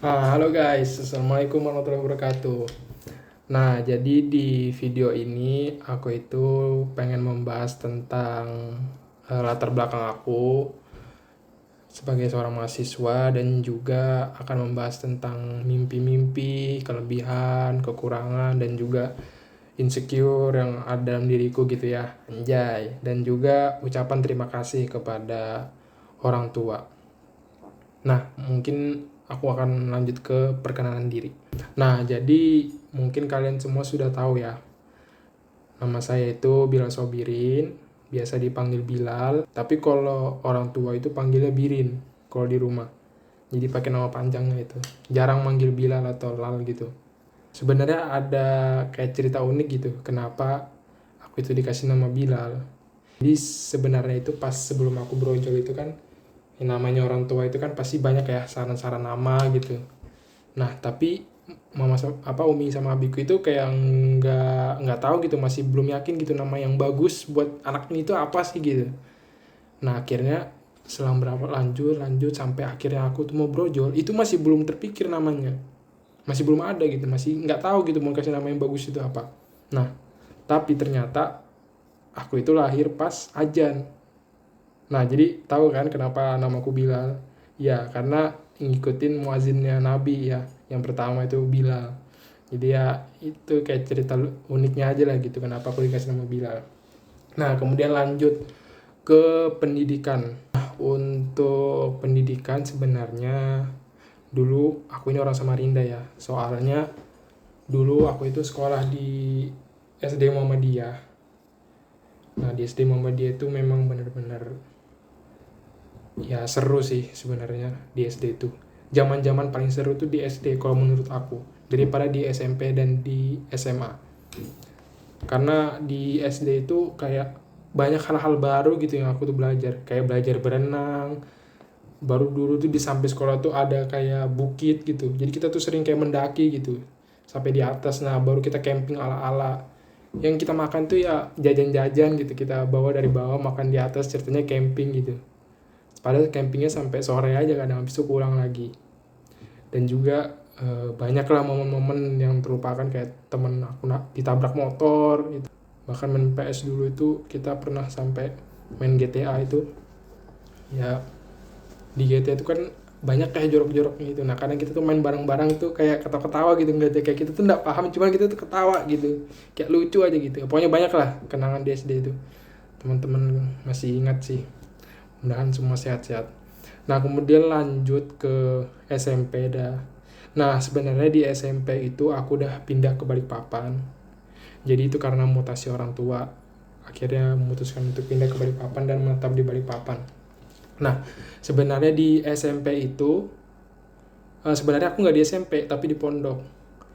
Halo guys, Assalamualaikum warahmatullahi wabarakatuh. Nah, jadi di video ini aku itu pengen membahas tentang latar belakang aku sebagai seorang mahasiswa dan juga akan membahas tentang mimpi-mimpi, kelebihan, kekurangan, dan juga insecure yang ada dalam diriku gitu ya, anjay. Dan juga ucapan terima kasih kepada orang tua. Nah, mungkin aku akan lanjut ke perkenalan diri. Nah, jadi mungkin kalian semua sudah tahu ya, nama saya itu Bilal Sobirin, biasa dipanggil Bilal, tapi kalau orang tua itu panggilnya Birin kalau di rumah. Jadi pakai nama panjangnya itu. Jarang manggil Bilal atau Lal gitu. Sebenarnya ada kayak cerita unik gitu, kenapa aku itu dikasih nama Bilal. Jadi sebenarnya itu pas sebelum aku brojol itu kan, yang namanya orang tua itu kan pasti banyak ya saran-saran nama gitu. Nah, tapi Umi sama abiku itu kayak nggak tahu gitu, masih belum yakin gitu nama yang bagus buat anak ini itu apa sih gitu. Nah, akhirnya selang berapa lanjut sampai akhirnya aku tuh mau brojol, itu masih belum terpikir namanya. Masih belum ada gitu, masih nggak tahu gitu mau kasih nama yang bagus itu apa. Nah, tapi ternyata aku itu lahir pas ajan. Nah, jadi tahu kan kenapa namaku Bilal? Ya, karena ngikutin muazinnya Nabi ya. Yang pertama itu Bilal. Jadi ya itu kayak cerita uniknya aja lah gitu kenapa aku dikasih nama Bilal. Nah, kemudian lanjut ke pendidikan. Nah, untuk pendidikan sebenarnya dulu aku ini orang Samarinda ya. Soalnya dulu aku itu sekolah di SD Muhammadiyah. Nah, di SD Muhammadiyah itu memang benar-benar ya seru sih sebenarnya di SD itu. Zaman-zaman paling seru tuh di SD kalau menurut aku daripada di SMP dan di SMA. Karena di SD itu kayak banyak hal-hal baru gitu yang aku tuh belajar, kayak belajar berenang. Baru dulu tuh di samping sekolah tuh ada kayak bukit gitu. Jadi kita tuh sering kayak mendaki gitu sampai di atas. Nah, baru kita camping ala-ala. Yang kita makan tuh ya jajan-jajan gitu. Kita bawa dari bawah makan di atas, ceritanya camping gitu. Padahal campingnya sampai sore aja kadang, habis itu pulang lagi. Dan juga banyaklah momen-momen yang terlupakan kayak temen aku ditabrak motor gitu. Bahkan main PS dulu itu kita pernah sampai main GTA itu. Ya di GTA itu kan banyak kayak jorok-joroknya gitu. Nah kadang kita tuh main bareng-bareng tuh kayak ketawa-ketawa gitu, ngeliatnya kayak kita tuh nggak paham, cuman kita tuh ketawa gitu, kayak lucu aja gitu. Pokoknya banyak lah kenangan di SD itu. Teman-teman masih ingat sih, mudahan semua sehat-sehat. Nah, kemudian lanjut ke SMP dah. Nah, sebenarnya di SMP itu aku udah pindah ke Balikpapan. Jadi itu karena mutasi orang tua. Akhirnya memutuskan untuk pindah ke Balikpapan dan menetap di Balikpapan. Nah, sebenarnya di SMP itu, sebenarnya aku nggak di SMP, tapi di pondok.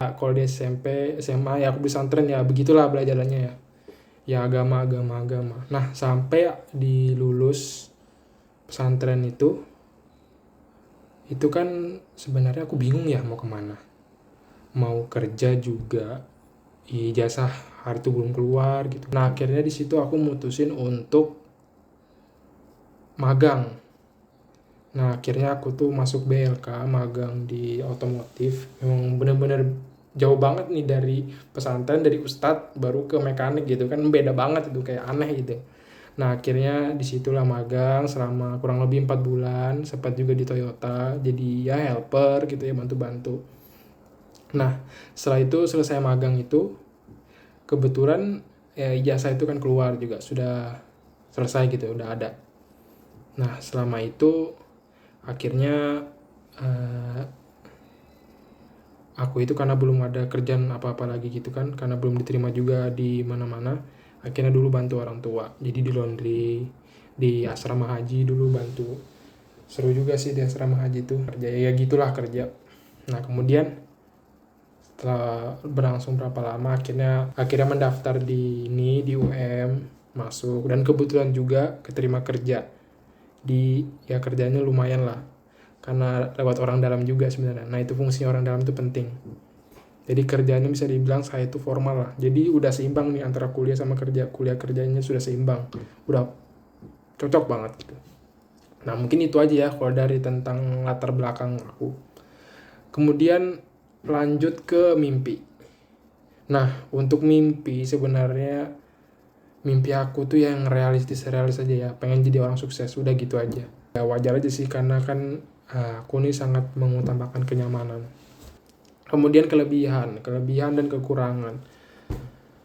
Nah, kalau di SMP, SMA ya aku di pesantren ya, begitulah belajarannya ya. Ya agama. Nah, sampai di lulus pesantren itu kan sebenarnya aku bingung ya mau kemana. Mau kerja juga, ijazah hari itu belum keluar gitu. Nah akhirnya di situ aku mutusin untuk magang. Nah akhirnya aku tuh masuk BLK, magang di otomotif. Memang bener-bener jauh banget nih dari pesantren, dari ustadz baru ke mekanik gitu kan, beda banget itu, kayak aneh gitu. Nah akhirnya disitulah magang selama kurang lebih 4 bulan, sempat juga di Toyota, jadi ya helper gitu ya, bantu-bantu. Nah setelah itu selesai magang itu, kebetulan ya, ijazah itu kan keluar juga, sudah selesai gitu, udah ada. Nah selama itu akhirnya eh, aku itu karena belum ada kerjaan apa-apa lagi gitu kan, karena belum diterima juga di mana-mana, akhirnya dulu bantu orang tua, jadi di laundry, di asrama haji dulu bantu. Seru juga sih di asrama haji tuh kerja, ya gitulah kerja. Nah kemudian setelah berlangsung berapa lama, akhirnya mendaftar di UM, masuk, dan kebetulan juga keterima kerja di, ya kerjanya lumayan lah karena lewat orang dalam juga sebenarnya. Nah itu fungsinya orang dalam itu penting, jadi kerjanya bisa dibilang saya itu formal lah, jadi udah seimbang nih antara kuliah sama kerja. Kuliah kerjanya sudah seimbang, udah cocok banget gitu. Nah mungkin itu aja ya kalau dari tentang latar belakang aku. Kemudian lanjut ke mimpi. Nah, untuk mimpi sebenarnya mimpi aku tuh yang realistis aja ya, pengen jadi orang sukses, udah gitu aja. Ya wajar aja sih karena kan aku nih sangat mengutamakan kenyamanan. Kemudian kelebihan dan kekurangan.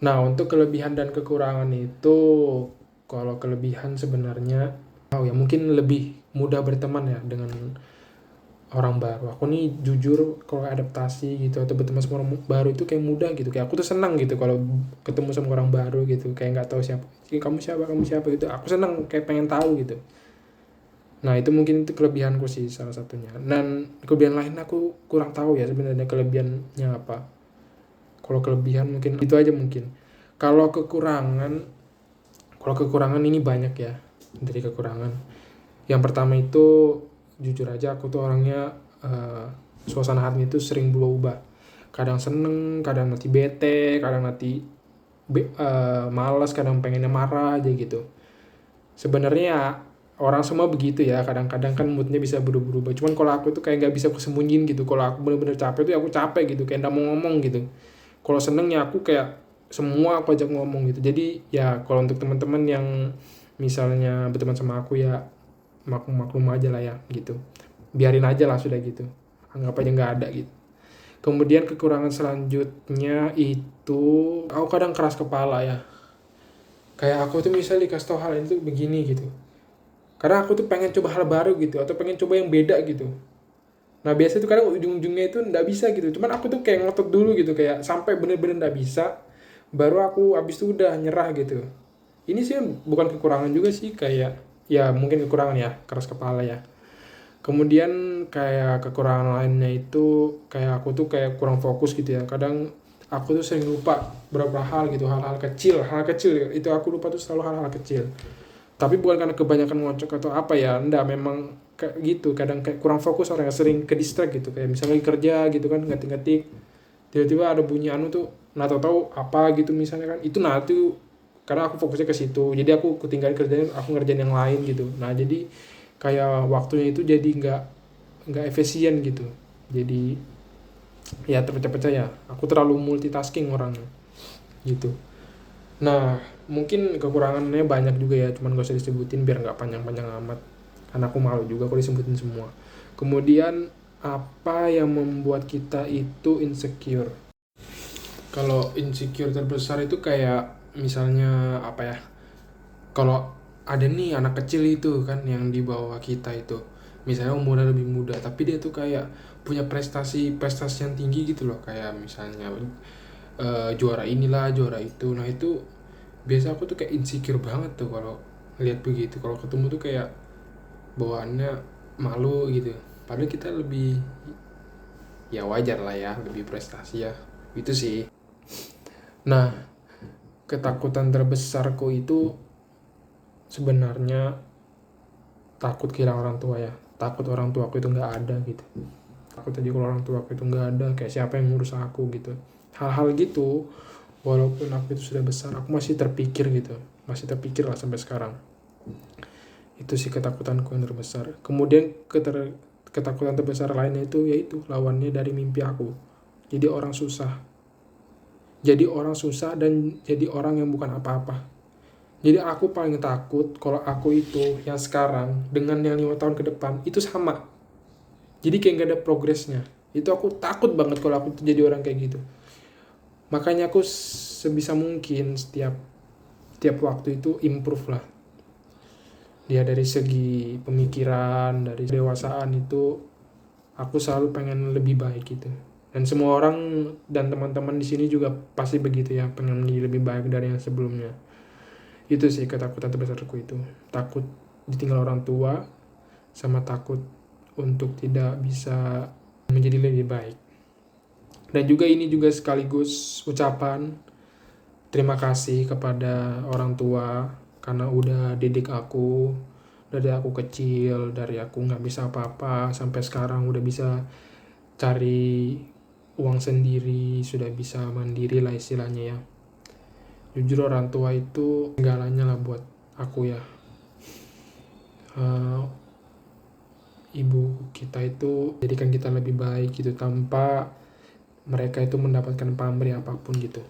Nah, untuk kelebihan dan kekurangan itu, kalau kelebihan sebenarnya ya mungkin lebih mudah berteman ya dengan orang baru. Aku nih jujur kalau adaptasi gitu atau berteman sama orang baru itu kayak mudah gitu. Kayak aku tuh senang gitu kalau ketemu sama orang baru gitu. Kayak nggak tahu siapa. Kamu siapa gitu. Aku senang kayak pengen tahu gitu. Nah, itu mungkin itu kelebihanku sih salah satunya. Dan kelebihan lain aku kurang tahu ya sebenarnya kelebihannya apa. Kalau kelebihan mungkin itu aja mungkin. Kalau kekurangan, kalau kekurangan ini banyak ya dari kekurangan. Yang pertama itu jujur aja aku tuh orangnya suasana hati itu sering berubah. Kadang seneng, kadang nanti bete, kadang nanti malas, kadang pengennya marah aja gitu. Sebenarnya orang semua begitu ya, kadang-kadang kan moodnya bisa berubah-ubah. Cuman kalau aku tuh kayak nggak bisa aku sembunyiin gitu. Kalau aku bener-bener capek tuh aku capek gitu, kayak nggak mau ngomong gitu. Kalau seneng ya aku kayak semua aku ajak ngomong gitu. Jadi ya kalau untuk teman-teman yang misalnya berteman sama aku ya maklum aja lah ya gitu, biarin aja lah sudah gitu, anggap aja nggak ada gitu. Kemudian kekurangan selanjutnya itu aku kadang keras kepala ya, kayak aku tuh misalnya dikasih tau hal itu begini gitu, karena aku tuh pengen coba hal baru gitu atau pengen coba yang beda gitu. Nah biasanya tuh kadang ujung-ujungnya itu nggak bisa gitu, cuman aku tuh kayak ngotot dulu gitu, kayak sampai bener-bener nggak bisa baru aku abis itu udah nyerah gitu. Ini sih bukan kekurangan juga sih, kayak ya mungkin kekurangan ya, keras kepala ya. Kemudian kayak kekurangan lainnya itu kayak aku tuh kayak kurang fokus gitu ya. Kadang aku tuh sering lupa beberapa hal gitu, hal kecil itu aku lupa tuh selalu hal-hal kecil. Tapi bukan karena kebanyakan ngocok atau apa ya, enggak, memang kayak gitu. Kadang kayak kurang fokus, orang yang sering ke distract gitu. Kayak misalnya lagi kerja gitu kan, ngetik-ngetik, tiba-tiba ada bunyi anu tuh, nah tahu-tahu apa gitu misalnya kan. Itu nah tuh karena aku fokusnya ke situ. Jadi aku ketinggalan kerjaan, aku ngerjain yang lain gitu. Nah, jadi kayak waktunya itu jadi nggak efisien gitu. Jadi ya terpecah-pecah ya, aku terlalu multitasking orangnya gitu. Nah, mungkin kekurangannya banyak juga ya, cuman gak usah disebutin biar nggak panjang-panjang amat, karena aku malu juga kalau disebutin semua. Kemudian apa yang membuat kita itu insecure? Kalau insecure terbesar itu kayak misalnya apa ya, kalau ada nih anak kecil itu kan yang di bawah kita itu, misalnya umurnya lebih muda tapi dia tuh kayak punya prestasi yang tinggi gitu loh, kayak misalnya juara inilah juara itu. Nah itu biasa aku tuh kayak insecure banget tuh kalau lihat begitu. Kalau ketemu tuh kayak bawaannya malu gitu, padahal kita lebih, ya wajar lah ya, lebih prestasi ya, itu sih. Nah, ketakutan terbesarku itu sebenarnya takut kehilangan orang tua ya, takut orang tua aku itu nggak ada gitu. Takut aja kalau orang tua aku itu nggak ada, kayak siapa yang ngurus aku gitu. Hal-hal gitu, walaupun aku itu sudah besar, aku masih terpikir gitu, masih terpikir lah sampai sekarang. Itu sih ketakutanku yang terbesar. Kemudian ketakutan terbesar lainnya itu yaitu lawannya dari mimpi aku, jadi orang susah. Jadi orang susah dan jadi orang yang bukan apa-apa. Jadi aku paling takut kalau aku itu yang sekarang dengan yang 5 tahun ke depan itu sama. Jadi kayak gak ada progresnya. Itu aku takut banget kalau aku jadi orang kayak gitu. Makanya aku sebisa mungkin setiap waktu itu improve lah. Dia dari segi pemikiran, dari kedewasaan itu aku selalu pengen lebih baik gitu. Dan semua orang dan teman-teman di sini juga pasti begitu ya, pengen menjadi lebih baik dari yang sebelumnya. Itu sih ketakutan terbesarku itu. Takut ditinggal orang tua, sama takut untuk tidak bisa menjadi lebih baik. Dan juga ini juga sekaligus ucapan terima kasih kepada orang tua karena udah didik aku dari aku kecil, dari aku nggak bisa apa-apa sampai sekarang udah bisa cari uang sendiri, sudah bisa mandiri lah istilahnya ya. Jujur orang tua itu segalanya lah buat aku ya. ibu kita itu jadikan kita lebih baik gitu, tanpa mereka itu mendapatkan pamrih apapun gitu.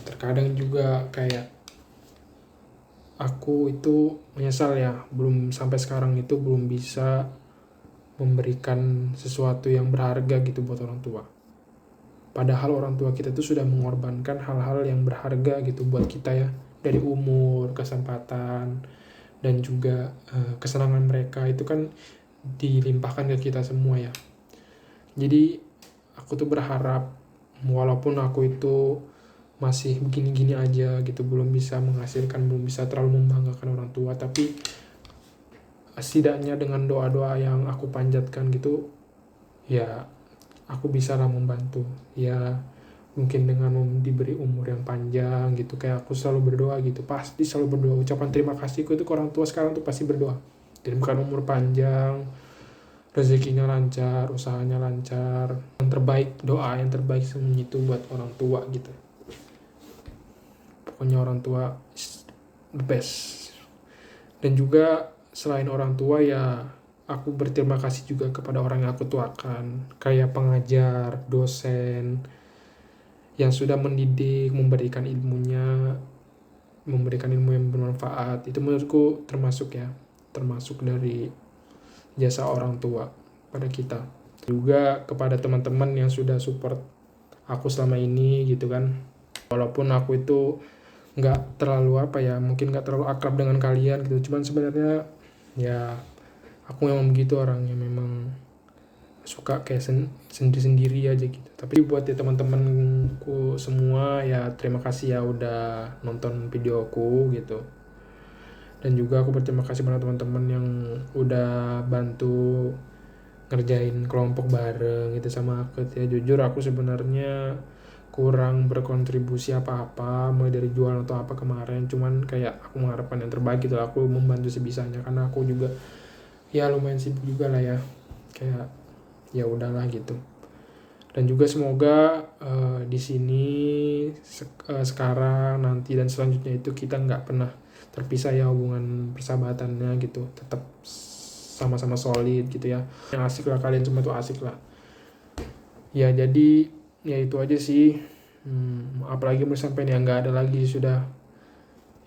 Terkadang juga kayak aku itu menyesal ya, belum sampai sekarang itu belum bisa memberikan sesuatu yang berharga gitu buat orang tua. Padahal orang tua kita itu sudah mengorbankan hal-hal yang berharga gitu buat kita ya, dari umur, kesempatan, dan juga kesenangan mereka itu kan dilimpahkan ke kita semua ya. Jadi aku tuh berharap walaupun aku itu masih begini-gini aja gitu, belum bisa menghasilkan, belum bisa terlalu membanggakan orang tua, tapi setidaknya dengan doa-doa yang aku panjatkan gitu ya, aku bisa lah membantu ya, mungkin dengan diberi umur yang panjang gitu. Kayak aku selalu berdoa gitu, pasti selalu berdoa, ucapan terima kasihku itu ke orang tua sekarang tuh pasti berdoa, diberikan umur panjang, rezekinya lancar, usahanya lancar, yang terbaik, doa yang terbaik semuanya itu buat orang tua gitu. Pokoknya orang tua is the best. Dan juga selain orang tua ya, aku berterima kasih juga kepada orang yang aku tuakan, kayak pengajar, dosen, yang sudah mendidik, memberikan ilmunya, memberikan ilmu yang bermanfaat. Itu menurutku termasuk ya, termasuk dari jasa orang tua pada kita. Juga kepada teman-teman yang sudah support aku selama ini gitu kan. Walaupun aku itu nggak terlalu mungkin nggak terlalu akrab dengan kalian gitu, cuman sebenarnya ya aku memang begitu, orang yang memang suka kayak sendiri-sendiri aja gitu. Tapi buat ya teman-temanku semua ya, terima kasih ya udah nonton videoku gitu. Dan juga aku berterima kasih pada teman-teman yang udah bantu ngerjain kelompok bareng gitu sama aku ya. Jujur aku sebenarnya kurang berkontribusi apa-apa, mulai dari jualan atau apa kemarin, cuman kayak aku mengharapkan yang terbaik gitu, aku membantu sebisanya karena aku juga ya lumayan sibuk juga lah ya, kayak ya udahlah gitu. Dan juga semoga di sini sekarang, nanti, dan selanjutnya itu kita nggak pernah terpisah ya, hubungan persahabatannya gitu, tetap sama-sama solid gitu ya. Yang asik lah, kalian semua tuh asik lah ya. Jadi ya itu aja sih. Apalagi mau sampai ya, nggak ada lagi sudah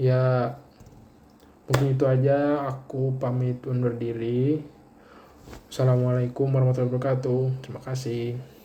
ya. Mungkin itu aja, aku pamit undur diri. Assalamualaikum warahmatullahi wabarakatuh. Terima kasih.